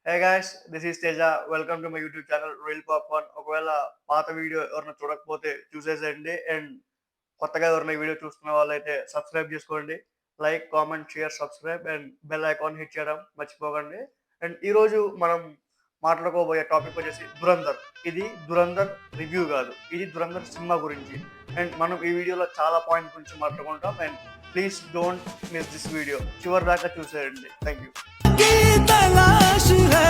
Hey guys, this is Teja. Welcome to my YouTube channel reel popcorn. ఒకవేళ పాత video ఎవరైనా చూడకపోతే చూసేసేయండి. అండ్ కొత్తగా ఎవరైనా ఈ వీడియో చూస్తున్న వాళ్ళైతే సబ్స్క్రైబ్ చేసుకోండి. Like, comment, share, subscribe and bell icon hit చేయడం మర్చిపోకండి. అండ్ ఈరోజు మనం మాట్లాడుకోబోయే టాపిక్ వచ్చేసి దురంధర్. ఇది దురంధర్ రివ్యూ కాదు, ఇది దురంధర్ సినిమా గురించి. అండ్ మనం ఈ వీడియోలో చాలా పాయింట్ గురించి మాట్లాడుకుంటాం. And please don't miss this video, చివరి దాకా చూసేయండి. Thank you. की तलाश है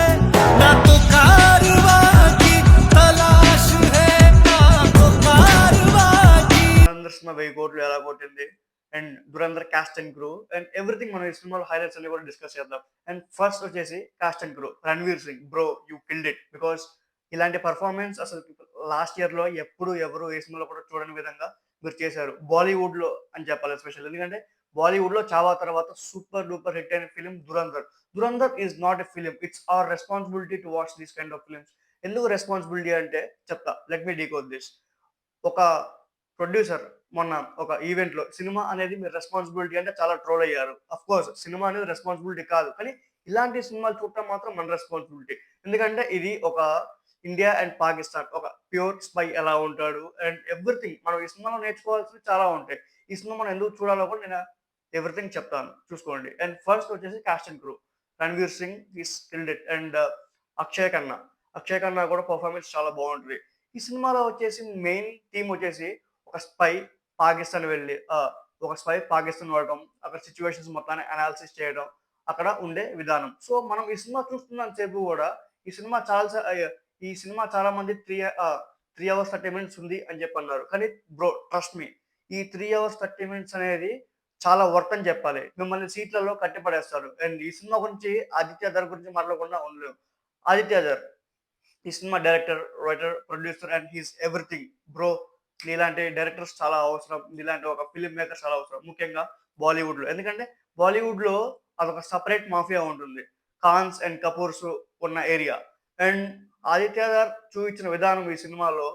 ना तो कारवां की तलाश है ना तो कारवां की దురంధర్ సినిమా 1000 కోట్లు ఎలా కొట్టింది, and Dhurandhar cost and crew and everything మనం ఈ సినిమాలో హైలైట్స్ అన్ని కూడా డిస్కస్ చేద్దాం. అండ్ ఫస్ట్ వచ్చేసి cost and crew. Ranveer Singh bro, you killed it. Because ఇలాంటి పర్ఫార్మెన్స్ అసలు లాస్ట్ ఇయర్ లో ఎప్పుడు ఎవరు ఏ సినిమాలో కూడా చూడని విధంగా మీరు చేశారు. బాలీవుడ్ లో అని చెప్పాలి ఎస్పెషల్, ఎందుకంటే బాలీవుడ్ లో చావా తర్వాత సూపర్ డూపర్ హిట్ అయిన film Dhurandhar. Dhurandhar is not a film, it's our responsibility to watch these kind of films. ఎందుకు రెస్పాన్సిబిలిటీ అంటే చెప్తా, లెట్ మీ డీకోడ్ దిస్. ఒక ప్రొడ్యూసర్ మొన్న ఒక ఈవెంట్ లో సినిమా అనేది మీరు రెస్పాన్సిబిలిటీ అంటే చాలా ట్రోల్ అయ్యారు. అఫ్ కోర్స్ సినిమా అనేది రెస్పాన్సిబిలిటీ కాదు, కానీ ఇలాంటి సినిమాలు చూడటం మాత్రం మన రెస్పాన్సిబిలిటీ. ఎందుకంటే ఇది ఒక ఇండియా అండ్ పాకిస్తాన్, ఒక ప్యూర్ స్పై ఎలా ఉంటాడు అండ్ ఎవ్రీథింగ్ మనం ఈ సినిమాలో నేర్చుకోవాల్సినవి చాలా ఉంటాయి. ఈ సినిమా మనం ఎందుకు చూడాలో కూడా నేను ఎవ్రీథింగ్ చెప్తాను, చూసుకోండి. అండ్ ఫస్ట్ వచ్చేసి cost and crew. Ranveer Singh is killed it. And Akshay Khanna, Akshay Khanna కూడా పర్ఫార్మెన్స్ చాలా బాగుంటుంది. ఈ సినిమాలో వచ్చేసి మెయిన్ థీమ్ వచ్చేసి ఒక స్పై పాకిస్తాన్ వెళ్ళి ఒక స్పై పాకిస్తాన్ వాడటం, అక్కడ సిచ్యువేషన్స్ మొత్తాన్ని అనాలిసిస్ చేయడం, అక్కడ ఉండే విధానం. సో మనం ఈ సినిమా చూస్తున్నంత సేపు కూడా ఈ సినిమా ఈ సినిమా చాలా మంది 3 అవర్స్ 30 మినిట్స్ ఉంది అని చెప్పి అన్నారు. కానీ బ్రో ట్రస్ట్ మీ, ఈ 3 అవర్స్ 30 మినిట్స్ అనేది చాలా వర్త్ అని చెప్పాలి. మిమ్మల్ని సీట్లలో కట్టిపడేస్తారు. అండ్ ఈ సినిమా గురించి ఆదిత్య ధర్ గురించి మాట్లాడకుండా ఉండలేము. ఆదిత్య ధర్ ఈ cinema director, writer, producer and he's everything bro. నీలాంటి డైరెక్టర్స్ చాలా అవసరం, నీలాంటి ఒక ఫిల్మ్ మేకర్ చాలా అవసరం, ముఖ్యంగా బాలీవుడ్ లో. ఎందుకంటే బాలీవుడ్ లో అదొక సపరేట్ మాఫియా ఉంటుంది, ఖాన్స్ అండ్ కపూర్స్ ఉన్న ఏరియా. అండ్ ఆదిత్య గారు చూపించిన విధానం ఈ సినిమాలో,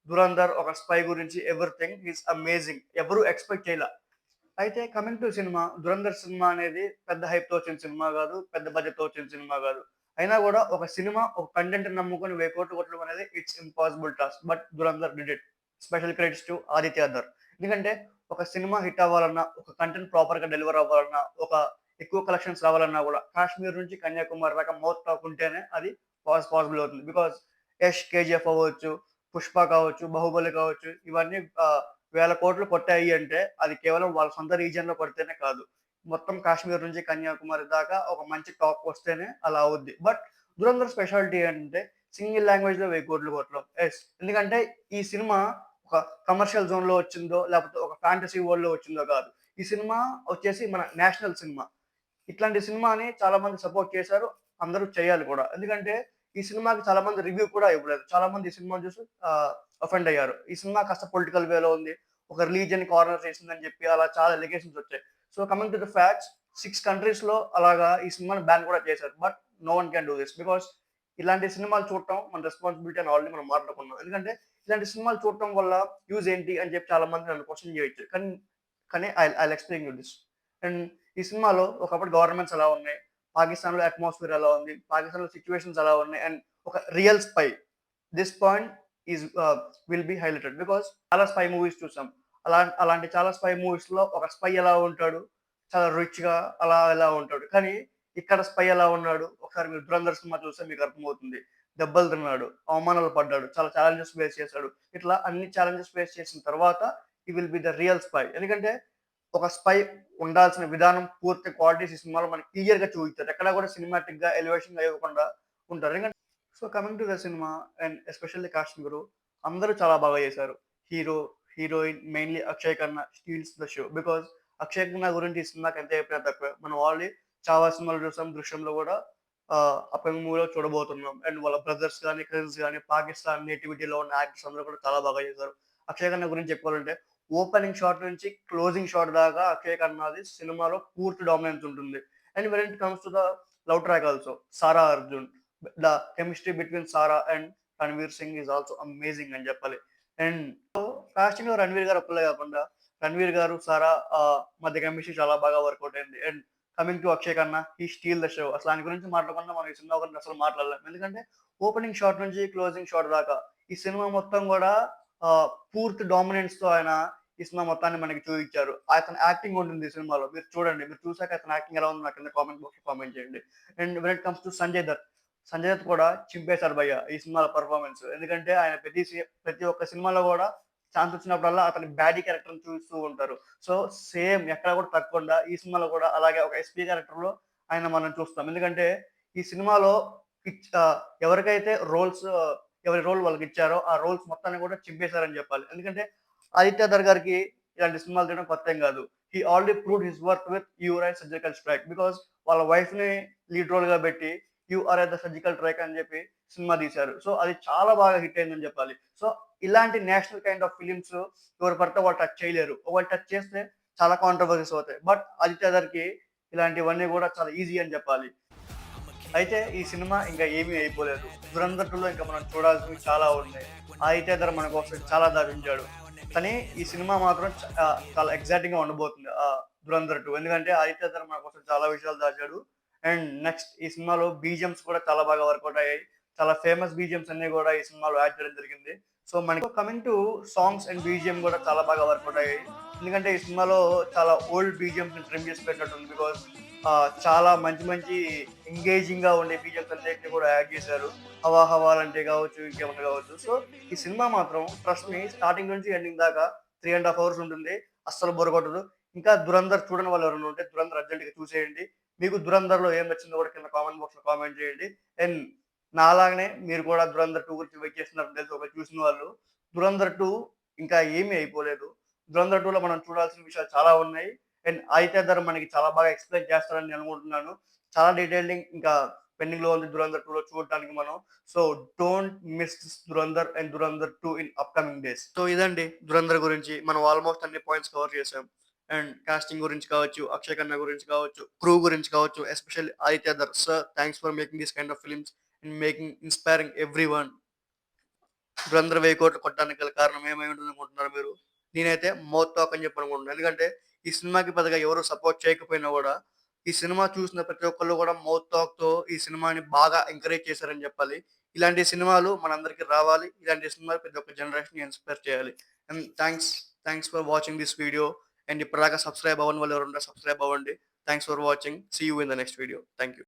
దురంధర్ ఒక స్పై గురించి ఎవ్రీథింగ్ ఈస్ అమేజింగ్. ఎవరు ఎక్స్పెక్ట్ చేయాల. అయితే coming to cinema, Dhurandhar cinema అనేది పెద్ద హైప్ తో వచ్చిన సినిమా కాదు, పెద్ద బడ్జెట్ తో వచ్చిన సినిమా కాదు. అయినా కూడా ఒక సినిమా ఒక కంటెంట్ నమ్ముకొని 1000 కోట్లు కొట్టడం అనేది it's impossible task. But Dhurandhar did it. Special credits to Aditya Dhar. ఎందుకంటే ఒక సినిమా హిట్ అవ్వాలన్నా, ఒక కంటెంట్ ప్రాపర్ గా డెలివర్ అవ్వాలన్నా, ఒక ఎక్కువ కలెక్షన్స్ రావాలన్నా కూడా కాశ్మీర్ నుంచి కన్యాకుమారి దాకా మౌత్ టాక్ ఉంటేనే అది పాసిబుల్ అవుతుంది. బికాస్ యష్ కేజీఎఫ్ అవ్వచ్చు, పుష్ప కావచ్చు, బాహుబలి కావచ్చు, ఇవన్నీ 1000 కోట్లు కొట్టాయి అంటే అది కేవలం వాళ్ళ సొంత రీజియన్ లో కొడితేనే కాదు, మొత్తం కాశ్మీర్ నుంచి కన్యాకుమారి దాకా ఒక మంచి టాప్ వస్తేనే అలా అవుద్ది. బట్ దురంధర్ స్పెషాలిటీ ఏంటంటే సింగిల్ లాంగ్వేజ్ లో 1000 కోట్లు కొట్టడం. ఎస్, ఎందుకంటే ఈ సినిమా ఒక కమర్షియల్ జోన్ లో వచ్చిందో లేకపోతే ఒక ఫ్యాంటసీ వరల్డ్ లో వచ్చిందో కాదు. ఈ సినిమా వచ్చేసి మన నేషనల్ సినిమా. ఇట్లాంటి సినిమాని చాలా మంది సపోర్ట్ చేశారు, అందరూ చేయాలి కూడా. ఎందుకంటే ఈ సినిమాకి చాలా మంది రివ్యూ కూడా ఇవ్వలేదు. చాలా మంది ఈ సినిమా చూసి అఫెండ్ అయ్యారు. ఈ సినిమా కాస్త పొలిటికల్ వేలో ఉంది, ఒక రిలీజియన్ కార్నర్ చేసిందని చెప్పి అలా చాలా ఎలిగేషన్స్ వచ్చాయి. So coming to the facts, 6 countries లో అలాగా ఈ సినిమాని బ్యాన్ కూడా చేశారు. But no one can do this, because ఇలాంటి సినిమాలు చూడటం మన రెస్పాన్సిబిలిటీ అని ఆల్రెడీ మనం మాట్లాడుకున్నాం. ఎందుకంటే ఇలాంటి సినిమాలు చూడటం వల్ల యూజ్ ఏంటి అని చెప్పి చాలా మంది నన్ను క్వశ్చన్ చేయొచ్చు. కానీ I explain you this. And ఈ సినిమాలో ఒకప్పుడు గవర్నమెంట్స్ ఎలా ఉన్నాయి, పాకిస్తాన్ లో అట్మాస్ఫియర్ ఎలా ఉంది, పాకిస్తాన్ లో సిచ్యువేషన్స్ ఎలా ఉన్నాయి, అండ్ ఒక real spy, this point is will be highlighted. Because చాలా స్పై మూవీస్ చూసాం. అలాంటి చాలా స్పై మూవీస్ లో ఒక స్పై ఎలా ఉంటాడు, చాలా రిచ్ గా అలా ఎలా ఉంటాడు. కానీ ఇక్కడ స్పై ఎలా ఉన్నాడు, ఒకసారి మీరు దురంధర్ సినిమా చూస్తే మీకు అర్థమవుతుంది. దెబ్బలు తిన్నాడు, అవమానాలు పడ్డాడు, చాలా ఛాలెంజెస్ ఫేస్ చేశాడు. ఇట్లా అన్ని ఛాలెంజెస్ ఫేస్ చేసిన తర్వాత ఈ will be the real spy. ఎందుకంటే ఒక స్పై ఉండాల్సిన విధానం, పూర్తి క్వాలిటీస్ ఈ సినిమాలో మనకి క్లియర్ గా చూపిస్తారు. ఎక్కడ కూడా సినిమాటిక్ గా ఎలివేషన్ గా ఇవ్వకుండా ఉంటారు. ఎందుకంటే so coming to the cinema and especially Kashmir, అందరూ చాలా బాగా చేశారు. Hero, heroine, mainly Akshaye Khanna steals the show. Because Akshaye Khanna గురించి ఈ సినిమాకి ఎంత చెప్పినా తక్కువ. మనం ఆల్రెడీ చావా సినిమాలు చూసాం, దృశ్యంలో కూడా అప్కమింగ్ మూవీలో చూడబోతున్నాం. అండ్ వాళ్ళ బ్రదర్స్ కానీ కజిన్స్ కానీ పాకిస్తాన్ నేటివిటీలో ఉన్న యాక్టర్స్ అందరూ కూడా చాలా బాగా చేశారు. అక్షయ్ ఖన్నా గురించి చెప్పుకోవాలంటే ఓపెనింగ్ షాట్ నుంచి క్లోజింగ్ షాట్ దాకా అక్షయ్ ఖన్నాది సినిమాలో పూర్తి డామినెన్స్ ఉంటుంది. And when it comes to the love track also, Sara Arjun, the chemistry between Sara and Ranveer Singh is also amazing అని చెప్పాలి. అండ్ కాస్టింగ్ లో రణ్వీర్ గారు ఒక్కలే కాకుండా రణ్వీర్ గారు సారా మధ్య కెమిస్ట్రీ చాలా బాగా వర్కౌట్ అయింది. And coming to Akshay Khanna, he steal the show. అసలు ఆయన గురించి మాట్లాడకుండా మనం ఈ సినిమా గురించి అసలు మాట్లాడలేం. ఎందుకంటే ఓపెనింగ్ షాట్ నుంచి క్లోజింగ్ షాట్ దాకా ఈ సినిమా మొత్తం గూడా పూర్తి డామినెన్స్‌తో ఆయన ఈ సినిమా మొత్తాన్ని మనకి చూయించారు. అతని యాక్టింగ్ ఉంటుంది ఈ సినిమాలో. మీరు చూడండి. మీరు చూసాక అతని యాక్టింగ్ ఎలా ఉందో నాకు కింద కామెంట్ బాక్స్‌లో కామెంట్ చేయండి. And when it comes to Sanjay Dutt. Sanjay Dutt కూడా చింపేశారు భయ్య ఈ సినిమాలో పెర్ఫార్మన్స్. ఎందుకంటే ఆయన ప్రతి ఒక్క సినిమాలో గూడా ఛాన్స్ వచ్చినప్పుడల్లా అతని బ్యాడీ క్యారెక్టర్‌ని చూపిస్తూ ఉంటారు. సో, సేమ్ ఎక్కడ కూడా తగ్గకుండా ఈ సినిమాలో కూడా అలాగే ఒక ఎస్పీ క్యారెక్టర్‌లో ఆయన మనం చూస్తాం. ఎందుకంటే ఈ సినిమాలో ఎవరికైతే ఎవరి రోల్ వాళ్ళకిచ్చారో ఆ రోల్స్ మొత్తాన్ని కూడా చింపేశారని చెప్పాలి. ఎందుకంటే ఆదిత్య ధర్ గారికి ఇలాంటి సినిమాలు తీయడం కొత్తేం కాదు. He already proved his worth with 'you are a surgical strike' because వాళ్ళ వైఫ్‌ని లీడ్ రోల్‌గా పెట్టి 'you are at the surgical strike' అని చెప్పి సినిమా తీశారు. సో, అది చాలా బాగా హిట్ అయిందని చెప్పాలి. సో, ఇలాంటి నేషనల్ కైండ్ ఆఫ్ ఫిల్మ్స్ ఎవరు పడితే వాళ్ళు టచ్ చేయలేరు. ఒకవేళ టచ్ చేస్తే చాలా కాంట్రోవర్సీస్ అవుతాయి. బట్ ఆదిత్య ధర్‌కి ఇలాంటివన్నీ కూడా చాలా ఈజీ అని చెప్పాలి. అయితే ఈ సినిమా ఇంకా ఏమీ అయిపోలేదు. 'దురంధర్ 2లో ఇంకా మనం చూడాల్సినవి చాలా ఉన్నాయి. ఆదిత్య ధర్ మన కోసం చాలా దాచుంచాడు. కానీ ఈ సినిమా మాత్రం చాలా ఎక్సైటింగ్‌గా ఉండబోతుంది. 'దురంధర్ 2' ఎందుకంటే ఆదిత్య ధర్ మన కోసం చాలా విషయాలు దాచాడు. అండ్ నెక్స్ట్ ఈ సినిమాలో బీజీఎమ్స్ కూడా చాలా బాగా వర్కౌట్ అయ్యాయి. చాలా ఫేమస్ బీజీఎమ్స్ అన్నీ కూడా ఈ సినిమాలో యాడ్ చేయడం జరిగింది. సో, మనకి coming to songs and BGM కూడా చాలా బాగా వర్కౌట్ అయ్యాయి. ఎందుకంటే ఈ సినిమాలో చాలా ఓల్డ్ బీజీఎమ్స్‌ని ట్రిమ్ చేసి పెట్టినట్టుంది. బికాజ్ చాలా మంచి మంచి ఎంగేజింగ్‌గా ఉండే బీజీఎమ్స్ అన్నిటిని కూడా యాడ్ చేశారు. 'హవా హవాలంటే' కావచ్చు, ఇంకేమన్నా కావచ్చు. సో, ఈ సినిమా మాత్రం ట్రస్ట్ మీ స్టార్టింగ్ నుంచి ఎండింగ్ దాకా 3½ అవర్స్ ఉంటుంది. అస్సలు బోర్ కొట్టదు. ఇంకా 'దురంధర్' చూడని వాళ్ళు ఎవరైనా ఉంటే 'దురంధర్' అర్జెంట్‌గా చూసేయండి. మీకు 'దురంధర్‌లో' ఏం నచ్చిందో కూడా కింద కామెంట్ బాక్స్‌లో కామెంట్ చేయండి. అండ్ నాలాగానే మీరు కూడా 'దురంధర్ 2' గురించి వెయిట్ చేస్తున్నారని తెలుసు ఒకవేళ చూసిన వాళ్ళు. 'దురంధర్ 2' ఇంకా ఏమీ అయిపోలేదు. 'దురంధర్ 2లో' మనం చూడాల్సిన విషయాలు చాలా ఉన్నాయి. అండ్ ఆదిత్య ధర్ మనకి చాలా బాగా ఎక్స్‌ప్లెయిన్ చేస్తారని నేను అనుకుంటున్నాను. చాలా డీటెయిలింగ్ ఇంకా పెండింగ్‌లో ఉంది 'దురంధర్ 2లో' చూడటానికి మనం. So, don't miss this 'Dhurandhar' and 'Dhurandhar 2' in upcoming days. So, ఇదండి 'దురంధర్' గురించి. మనం ఆల్‌మోస్ట్ అన్ని పాయింట్స్ కవర్ చేసాం. అండ్ కాస్టింగ్ గురించి కావచ్చు, అక్షయ్ ఖన్నా గురించి కావచ్చు, క్రూ గురించి కావచ్చు, especially Aditya Dhar. Sir, thanks for making these kind of films and making inspiring everyone. 'Dhurandhar' 1000 కోట్లు కొట్టడానికి గల కారణం ఏమై ఉంటుందనుకుంటున్నారు మీరు? నేనైతే మౌత్ టాక్ అని చెప్పి అనుకుంటున్నాను. ఎందుకంటే ఈ సినిమాకి పెద్దగా ఎవరు సపోర్ట్ చేయకపోయినా గూడా, ఈ సినిమా చూసిన ప్రతి ఒక్కళ్ళు గూడా మౌత్ టాక్‌తో ఈ సినిమాని బాగా ఎంకరేజ్ చేశారని జెప్పాలి. ఇలాంటి సినిమాలు మనందరికి రావాలి. ఇలాంటి సినిమాలు ప్రతి ఒక్క జనరేషన్‌ని ఇన్‌స్పైర్ చేయాలి. And thanks for watching this video. And ఇప్పటిదాకా సబ్స్క్రైబ్ అవ్వని వాళ్ళు ఎవరుంటే సబ్స్క్రైబ్ అవ్వండి. Thanks for watching. See you in the next video. Thank you.